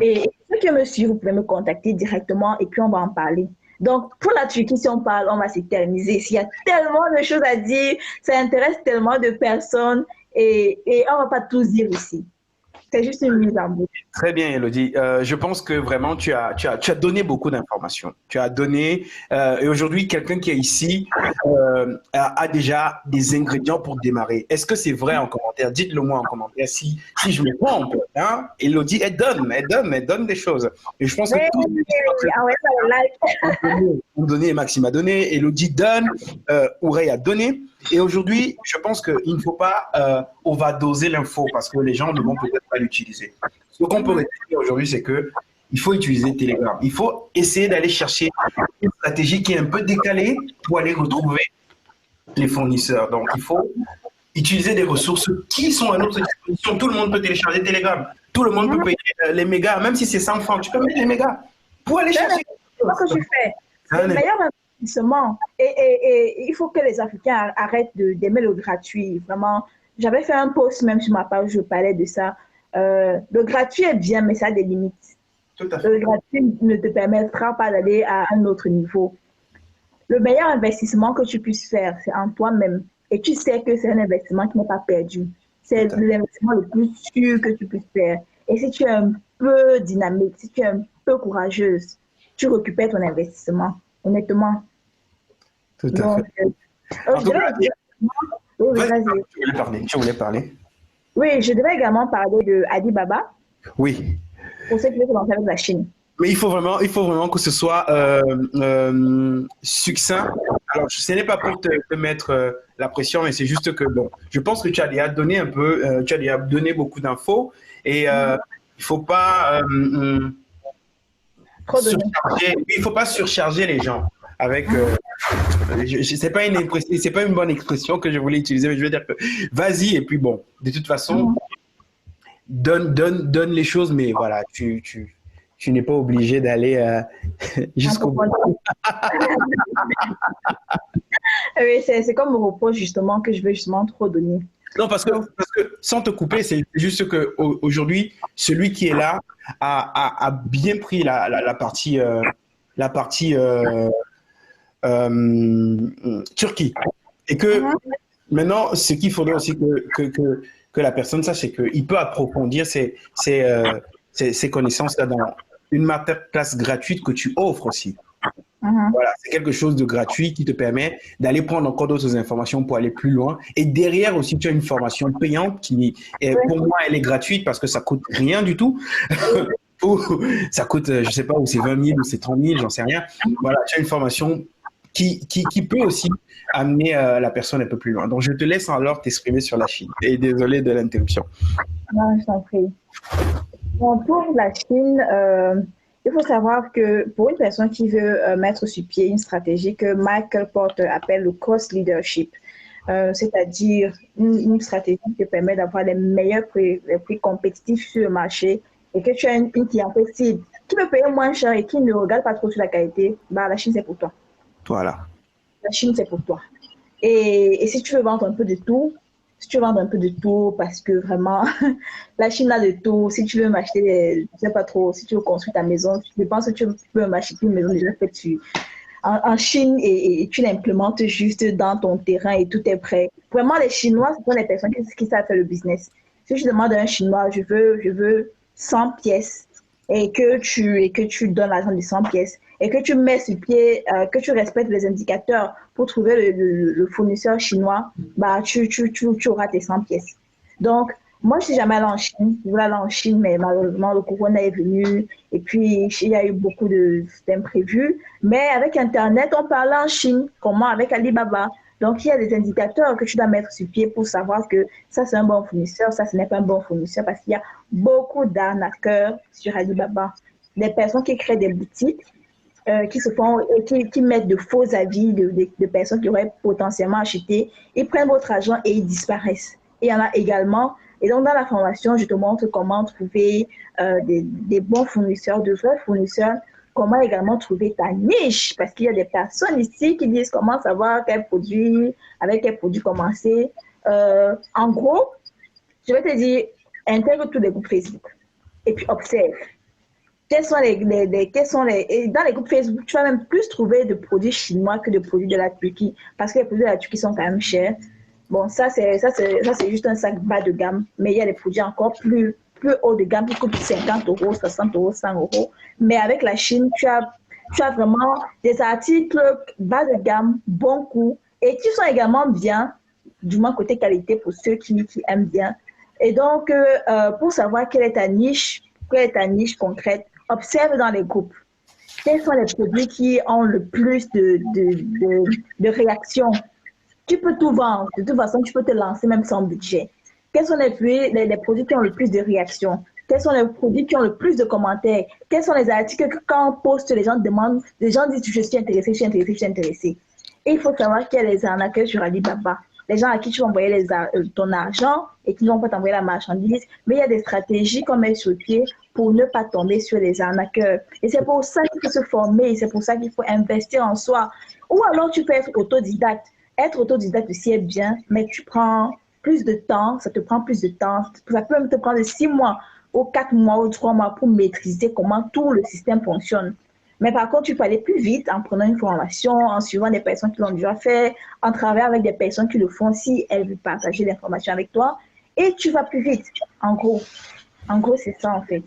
S2: Et ceux qui veulent me suivre, vous pouvez me contacter directement et puis on va en parler. Donc, pour la Turquie, si on parle, on va s'éterniser. Il y a tellement de choses à dire, ça intéresse tellement de personnes et on ne va pas tous dire ici. C'est juste une mise en bouche.
S1: Très bien, Élodie. Je pense que vraiment, tu as donné beaucoup d'informations. Tu as donné, et aujourd'hui, quelqu'un qui est ici a déjà des ingrédients pour démarrer. Est-ce que c'est vrai en commentaire? Dites-le moi en commentaire si je me trompe. Hein? Élodie, elle donne des choses. Et je pense que tous ont donné, Maxime a donné, Élodie donne, Ourey a donné. Et aujourd'hui, je pense qu'il ne faut pas overdoser l'info parce que les gens ne vont peut-être pas l'utiliser. Ce qu'on peut retenir aujourd'hui, c'est que il faut utiliser Telegram. Il faut essayer d'aller chercher une stratégie qui est un peu décalée pour aller retrouver les fournisseurs. Donc, il faut utiliser des ressources qui sont à notre disposition. Tout le monde peut télécharger Telegram. Tout le monde peut payer les mégas, même si c'est 100 francs. Tu peux mettre les mégas pour aller chercher.
S2: C'est ce que tu fais. C'est le meilleur investissement. Et il faut que les Africains arrêtent d'aimer le gratuit. Vraiment, j'avais fait un post même sur ma page où je parlais de ça. Le gratuit est bien, mais ça a des limites.
S1: Tout à fait.
S2: Le gratuit ne te permettra pas d'aller à un autre niveau. Le meilleur investissement que tu puisses faire, c'est en toi-même. Et tu sais que c'est un investissement qui n'est pas perdu. C'est l'investissement le plus sûr que tu puisses faire. Et si tu es un peu dynamique, si tu es un peu courageuse, tu récupères ton investissement, honnêtement.
S1: Tout à fait. Tu voulais parler.
S2: Oui, je devais également parler de Alibaba.
S1: Oui.
S2: Pour ceux qui veulent commencer avec la Chine.
S1: Mais il faut vraiment que ce soit succinct. Alors, ce n'est pas pour te mettre la pression, mais c'est juste que, bon, je pense que tu as déjà donné tu as déjà donné beaucoup d'infos et il ne faut pas surcharger les gens avec. C'est pas une bonne expression que je voulais utiliser, mais je veux dire que vas-y et puis bon, de toute façon, donne les choses, mais voilà, tu n'es pas obligé d'aller jusqu'au bout.
S2: Oui, c'est comme me reproche justement que je veux justement trop donner.
S1: Non, parce que sans te couper, c'est juste que aujourd'hui, celui qui est là a bien pris la partie Turquie. Et que maintenant, ce qu'il faudrait aussi que la personne sache, c'est qu'il peut approfondir ses connaissances là dans une masterclass gratuite que tu offres aussi. Voilà, c'est quelque chose de gratuit qui te permet d'aller prendre encore d'autres informations pour aller plus loin. Et derrière aussi, tu as une formation payante qui, pour moi, elle est gratuite parce que ça coûte rien du tout. Ça coûte, je sais pas, ou c'est 20 000 ou c'est 30 000, j'en sais rien. Voilà, tu as une formation qui peut aussi amener la personne un peu plus loin. Donc, je te laisse alors t'exprimer sur la Chine. Et désolé de l'interruption.
S2: Non, je t'en prie. Bon, pour la Chine, il faut savoir que pour une personne qui veut mettre sur pied une stratégie que Michael Porter appelle le cost leadership, c'est-à-dire une stratégie qui te permet d'avoir les meilleurs prix, les prix compétitifs sur le marché et que tu as une clientèle cible qui peut payer moins cher et qui ne regarde pas trop sur la qualité, bah, la Chine, c'est pour toi.
S1: Voilà.
S2: La Chine, c'est pour toi. Et si tu veux vendre un peu de tout, parce que vraiment, la Chine a de tout. Si tu veux m'acheter, je sais pas trop, si tu veux construire ta maison, je pense que tu peux m'acheter une maison déjà faite en Chine et tu l'implémentes juste dans ton terrain et tout est prêt. Vraiment, les Chinois, ce sont les personnes qui savent faire le business. Si je demande à un Chinois, je veux 100 pièces et que tu donnes l'argent de 100 pièces et que tu mets sur pied, que tu respectes les indicateurs pour trouver le fournisseur chinois, bah, tu auras tes 100 pièces. Donc, moi, je suis jamais allée en Chine. Je voulais aller en Chine, mais malheureusement, le corona est venu et puis il y a eu beaucoup d'imprévus. Mais avec Internet, on parle en Chine, comment avec Alibaba. Donc, il y a des indicateurs que tu dois mettre sur pied pour savoir que ça, c'est un bon fournisseur, ça, ce n'est pas un bon fournisseur parce qu'il y a beaucoup d'arnaqueurs sur Alibaba. Des personnes qui créent des boutiques, qui mettent de faux avis de personnes qui auraient potentiellement acheté. Ils prennent votre argent et ils disparaissent. Et il y en a également. Et donc, dans la formation, je te montre comment trouver des bons fournisseurs, de vrais fournisseurs, comment également trouver ta niche, parce qu'il y a des personnes ici qui disent comment savoir avec quel produit commencer. En gros, je vais te dire, intègre tous les groupes Facebook et puis observe. Quels sont et dans les groupes Facebook, tu vas même plus trouver de produits chinois que de produits de la Turquie, parce que les produits de la Turquie sont quand même chers. Bon, ça c'est juste un sac bas de gamme, mais il y a des produits encore plus haut de gamme qui coûtent 50 €, 60 €, 100 €. Mais avec la Chine, tu as vraiment des articles bas de gamme, bon coût, et qui sont également bien, du moins côté qualité pour ceux qui aiment bien. Et donc, pour savoir quelle est ta niche concrète, observe dans les groupes. Quels sont les produits qui ont le plus de réactions? Tu peux tout vendre. De toute façon, tu peux te lancer même sans budget. Quels sont les produits qui ont le plus de réactions? Quels sont les produits qui ont le plus de commentaires? Quels sont les articles que quand on poste, les gens demandent, les gens disent je suis intéressé, je suis intéressé, je suis intéressé. Et il faut savoir qu'il y a les arnaqueurs sur Alibaba. Les gens à qui tu vas envoyer ton argent et qui ne vont pas t'envoyer la marchandise. Mais il y a des stratégies qu'on met sur pied pour ne pas tomber sur les arnaqueurs. Et c'est pour ça qu'il faut se former, c'est pour ça qu'il faut investir en soi. Ou alors tu peux être autodidacte. Être autodidacte aussi est bien, mais tu prends plus de temps, ça te prend plus de temps. Ça peut même te prendre 6 mois ou 4 mois ou 3 mois pour maîtriser comment tout le système fonctionne. Mais par contre, tu peux aller plus vite en prenant une formation, en suivant des personnes qui l'ont déjà fait, en travaillant avec des personnes qui le font si elles veulent partager l'information avec toi. Et tu vas plus vite, en gros. En gros, c'est ça en fait.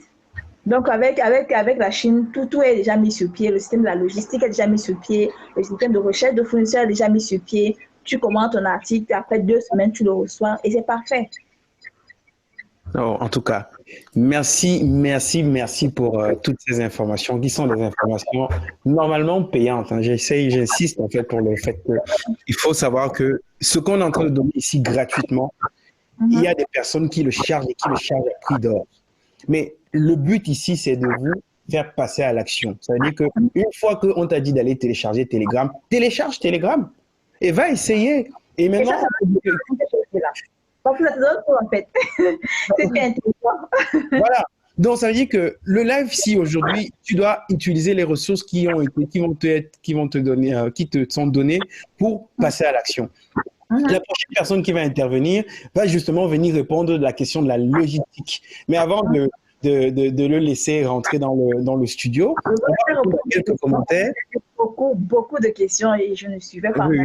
S2: Donc, avec la Chine, tout est déjà mis sur pied. Le système de la logistique est déjà mis sur pied. Le système de recherche de fournisseurs est déjà mis sur pied. Tu commandes ton article, après 2 semaines, tu le reçois et c'est parfait.
S1: Oh, en tout cas, merci pour toutes ces informations qui sont des informations normalement payantes. Hein. J'insiste en fait pour le fait qu'il faut savoir que ce qu'on est en train de donner ici gratuitement, il y a des personnes qui le chargent et qui le chargent à prix d'or. Mais le but ici, c'est de vous faire passer à l'action. Ça veut dire qu'une fois qu'on t'a dit d'aller télécharger Telegram, télécharge Telegram et va essayer. Et maintenant,
S2: en fait. C'était intéressant.
S1: Voilà. Donc, ça veut dire que le live, si aujourd'hui, tu dois utiliser les ressources qui te sont données pour passer à l'action. La prochaine personne qui va intervenir va justement venir répondre de la question de la logistique. Mais avant de le laisser rentrer dans le studio, on va prendre quelques commentaires.
S2: Beaucoup de questions et je ne suivais pas.
S1: Oui.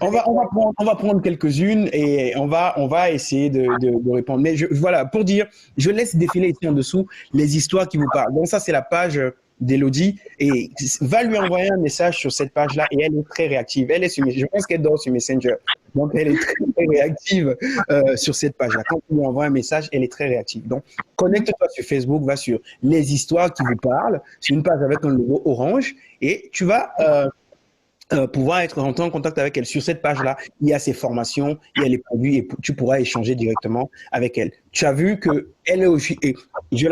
S1: On va prendre quelques-unes et on va essayer de répondre. Mais voilà, pour dire, je laisse défiler ici en dessous les histoires qui vous parlent. Donc ça, c'est la page d'Elodie et va lui envoyer un message sur cette page-là et elle est très réactive. Je pense qu'elle dort sur Messenger. Donc, elle est très, très réactive sur cette page-là. Quand tu lui envoies un message, elle est très réactive. Donc, connecte-toi sur Facebook, va sur les histoires qui vous parlent. C'est une page avec un logo orange et tu vas pouvoir être en contact avec elle. Sur cette page-là, il y a ses formations, il y a les produits et tu pourras échanger directement avec elle. Tu as vu que elle est aussi, et je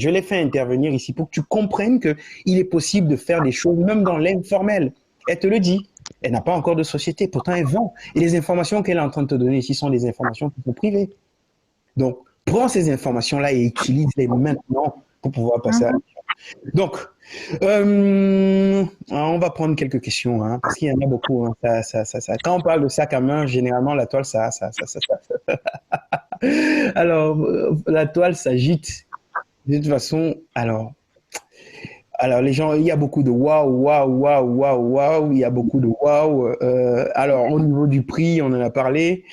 S1: l'ai fait intervenir ici pour que tu comprennes que il est possible de faire des choses même dans l'informel. Elle te le dit. Elle n'a pas encore de société, pourtant elle vend. Et les informations qu'elle est en train de te donner ici sont des informations qui sont privées. Donc, prends ces informations-là et utilise-les maintenant pour pouvoir passer à l'action. Donc, on va prendre quelques questions, hein, parce qu'il y en a beaucoup. Hein, Quand on parle de sac à main, généralement, la toile, ça. Alors, la toile s'agite. De toute façon, alors, les gens, il y a beaucoup de waouh. Il y a beaucoup de waouh. Alors, au niveau du prix, on en a parlé.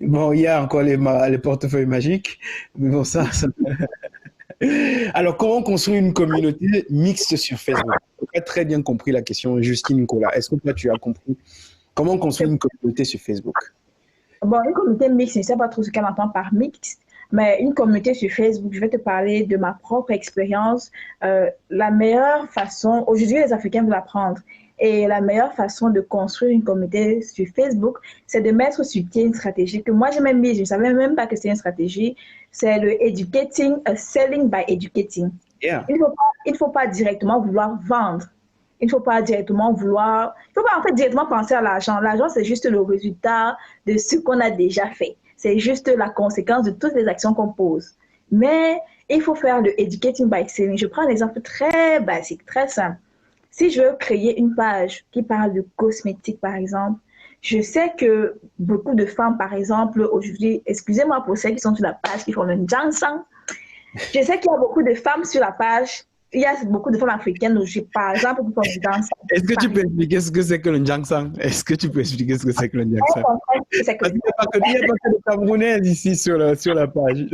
S1: Bon, il y a encore les portefeuilles magiques. Mais bon, ça... Alors, comment construire une communauté mixte sur Facebook? Je n'ai pas très bien compris la question, Justine Nicolas. Est-ce que toi, tu as compris comment construire une communauté sur Facebook?
S2: Bon, une communauté mixte, je ne sais pas trop ce qu'elle entend par mixte, mais une communauté sur Facebook, je vais te parler de ma propre expérience. La meilleure façon, aujourd'hui, les Africains veulent apprendre. Et la meilleure façon de construire une communauté sur Facebook, c'est de mettre sur pied une stratégie que moi j'ai même mise. Je ne savais même pas que c'était une stratégie. C'est le selling by educating.
S1: Yeah.
S2: Il ne faut pas directement vouloir vendre. Il ne faut pas directement en fait directement penser à l'argent. L'argent, c'est juste le résultat de ce qu'on a déjà fait. C'est juste la conséquence de toutes les actions qu'on pose. Mais il faut faire le educating by selling. Je prends un exemple très basique, très simple. Si je veux créer une page qui parle de cosmétiques, par exemple, je sais que beaucoup de femmes, par exemple, aujourd'hui, excusez-moi pour celles qui sont sur la page, qui font le Njansang, je sais qu'il y a beaucoup de femmes sur la page, il y a beaucoup de femmes africaines, par exemple, qui font le Njansang.
S1: Est-ce que tu peux expliquer ce que c'est que le Njansang? Il n'y a pas que de Camerounais ici sur la page.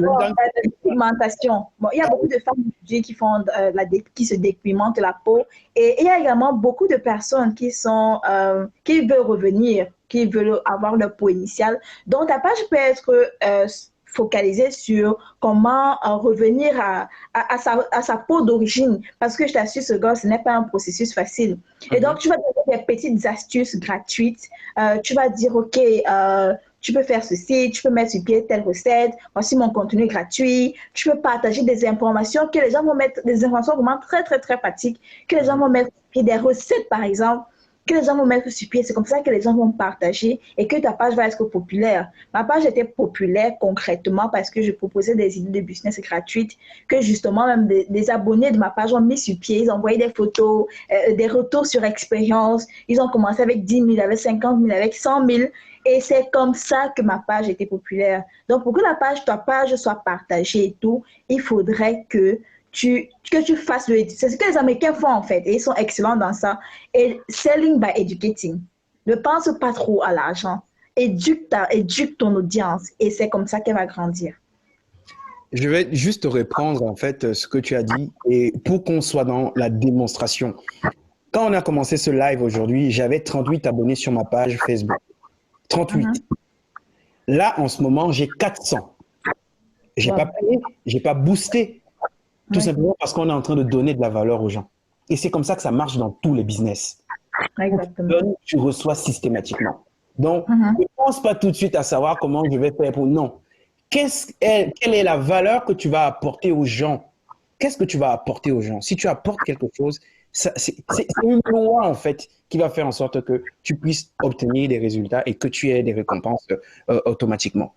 S2: Pigmentation. Bon, il y a beaucoup de femmes aujourd'hui qui font qui se dépigmentent la peau et il y a également beaucoup de personnes qui veulent revenir, qui veulent avoir leur peau initiale. Donc ta page peut être focaliser sur comment revenir à sa peau d'origine. Parce que je t'assure, ce n'est pas un processus facile. Et donc, tu vas donner des petites astuces gratuites. Tu vas dire, OK, tu peux faire ceci, tu peux mettre sur pied telle recette, voici mon contenu gratuit. Tu peux partager des informations que les gens vont mettre, des informations vraiment très, très, très pratiques, que les gens vont mettre sur pied, des recettes, par exemple, que les gens vont mettre sur pied. C'est comme ça que les gens vont partager et que ta page va être populaire. Ma page était populaire concrètement parce que je proposais des idées de business gratuites que justement même des abonnés de ma page ont mis sur pied. Ils ont envoyé des photos, des retours sur expérience. Ils ont commencé avec 10 000, avec 50 000, avec 100 000. Et c'est comme ça que ma page était populaire. Donc, pour que ta page soit partagée et tout, il faudrait que tu fasses c'est ce que les Américains font en fait, et ils sont excellents dans ça. Et selling by educating. Ne pense pas trop à l'argent. Éduque ton audience, et c'est comme ça qu'elle va grandir.
S1: Je vais juste reprendre en fait ce que tu as dit, et pour qu'on soit dans la démonstration. Quand on a commencé ce live aujourd'hui, j'avais 38 abonnés sur ma page Facebook. 38. Là, en ce moment, j'ai 400. J'ai pas payé, j'ai pas boosté. Tout simplement parce qu'on est en train de donner de la valeur aux gens. Et c'est comme ça que ça marche dans tous les business.
S2: Exactement.
S1: Tu donnes, tu reçois systématiquement. Donc, ne pense pas tout de suite à savoir comment je vais faire pour... Non. Quelle est la valeur que tu vas apporter aux gens? Qu'est-ce que tu vas apporter aux gens? Si tu apportes quelque chose, c'est une loi, en fait, qui va faire en sorte que tu puisses obtenir des résultats et que tu aies des récompenses automatiquement.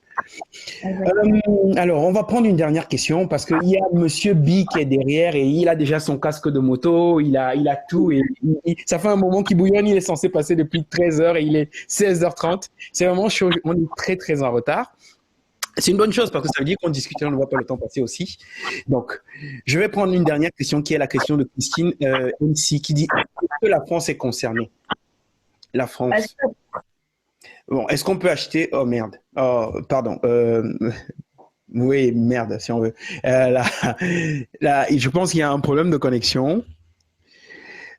S1: Alors, on va prendre une dernière question parce qu'il y a Monsieur B qui est derrière et il a déjà son casque de moto, il a tout et ça fait un moment qu'il bouillonne, il est censé passer depuis 13 heures et il est 16h30. C'est vraiment chaud, on est très très en retard. C'est une bonne chose parce que ça veut dire qu'on discute et on ne voit pas le temps passer aussi. Donc, je vais prendre une dernière question qui est la question de Christine MC qui dit est-ce que la France est concernée? La France. Bon, est-ce qu'on peut acheter... Oh merde. Oh, pardon. Oui, merde, si on veut. Là, je pense qu'il y a un problème de connexion.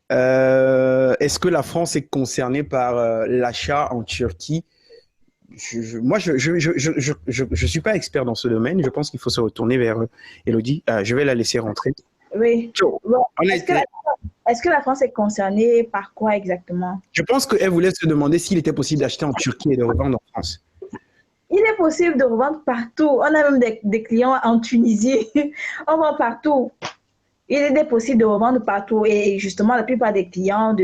S1: Est-ce que la France est concernée par l'achat en Turquie? Moi, je suis pas expert dans ce domaine. Je pense qu'il faut se retourner vers Elodie. Je vais la laisser rentrer.
S2: Oui. Est-ce que la France est concernée par quoi exactement?
S1: Je pense qu'elle voulait se demander s'il était possible d'acheter en Turquie et de revendre en France.
S2: Il est possible de revendre partout. On a même des clients en Tunisie. On vend partout. Il est possible de revendre partout. Et justement, la plupart des clients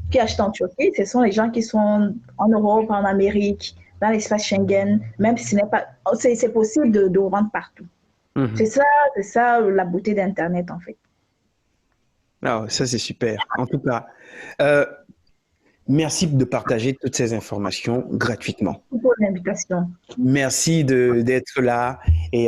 S2: qui achètent en Turquie, ce sont les gens qui sont en Europe, en Amérique, dans l'espace Schengen. Même si ce n'est pas... C'est possible de revendre partout. C'est ça la beauté d'Internet, en fait.
S1: Ah, ça, c'est super. En tout cas, merci de partager toutes ces informations gratuitement.
S2: Pour l'invitation.
S1: Merci d'être là et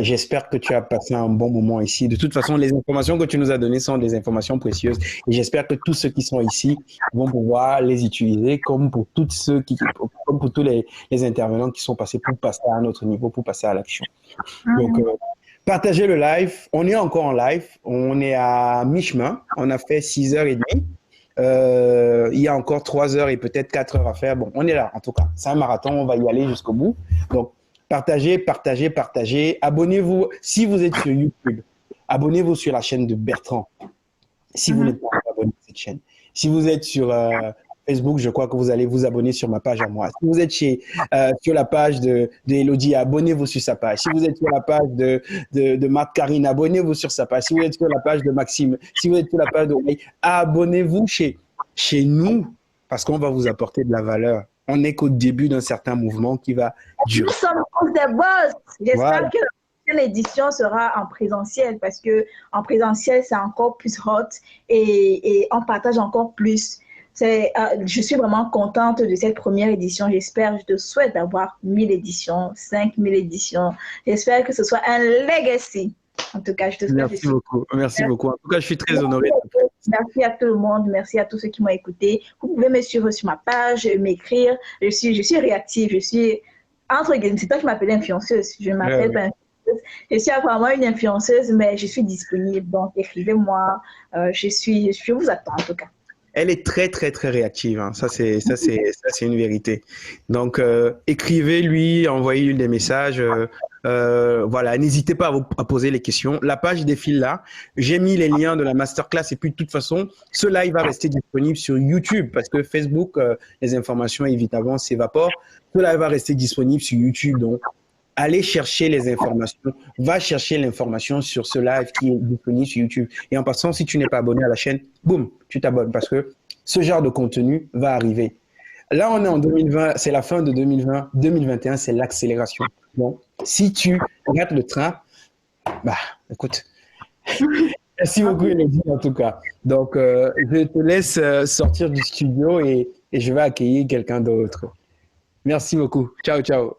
S1: j'espère que tu as passé un bon moment ici. De toute façon, les informations que tu nous as données sont des informations précieuses et j'espère que tous ceux qui sont ici vont pouvoir les utiliser comme pour tous les intervenants qui sont passés pour passer à un autre niveau, pour passer à l'action. Donc, partagez le live. On est encore en live. On est à mi-chemin. On a fait 6h30. Il y a encore 3 heures et peut-être 4 heures à faire. Bon, on est là, en tout cas. C'est un marathon, on va y aller jusqu'au bout. Donc, partagez. Abonnez-vous. Si vous êtes sur YouTube, abonnez-vous sur la chaîne de Bertrand. Si vous n'êtes pas abonné à cette chaîne. Si vous êtes sur Facebook, je crois que vous allez vous abonner sur ma page à moi. Si vous êtes sur la page de Elodie, abonnez-vous sur sa page. Si vous êtes sur la page de Marc Karine, abonnez-vous sur sa page. Si vous êtes sur la page de Maxime, si vous êtes sur la page de abonnez-vous chez nous parce qu'on va vous apporter de la valeur. On n'est qu'au début d'un certain mouvement qui va durer.
S2: Nous sommes tous des boss. J'espère que l'édition sera en présentiel parce que en présentiel, c'est encore plus hot et on partage encore plus. Je suis vraiment contente de cette première édition. Je te souhaite d'avoir 1000 éditions, 5000 éditions. J'espère que ce soit un legacy. En tout cas, je te souhaite.
S1: Merci beaucoup. Merci beaucoup. En tout cas, je suis très honoré.
S2: Merci à tout le monde. Merci à tous ceux qui m'ont écouté. Vous pouvez me suivre sur ma page, m'écrire. Je suis réactive. Je suis, entre guillemets, c'est toi qui m'appelles influenceuse. Je ne m'appelle pas influenceuse. Je suis apparemment une influenceuse, mais je suis disponible. Donc, écrivez-moi. Je vous attends en tout cas.
S1: Elle est très, très, très réactive. Hein. Ça, c'est une vérité. Donc, écrivez-lui, envoyez-lui des messages. Voilà, n'hésitez pas à poser les questions. La page défile là. J'ai mis les liens de la masterclass et puis de toute façon, ce live va rester disponible sur YouTube parce que Facebook, les informations évidemment s'évaporent. Ce live va rester disponible sur YouTube. Donc, allez chercher les informations. Va chercher l'information sur ce live qui est disponible sur YouTube. Et en passant, si tu n'es pas abonné à la chaîne, boum, tu t'abonnes parce que ce genre de contenu va arriver. Là, on est en 2020, c'est la fin de 2020. 2021, c'est l'accélération. Donc, si tu rates le train, bah, écoute, merci beaucoup, Elodie, en tout cas. Donc, je te laisse sortir du studio et je vais accueillir quelqu'un d'autre. Merci beaucoup. Ciao, ciao.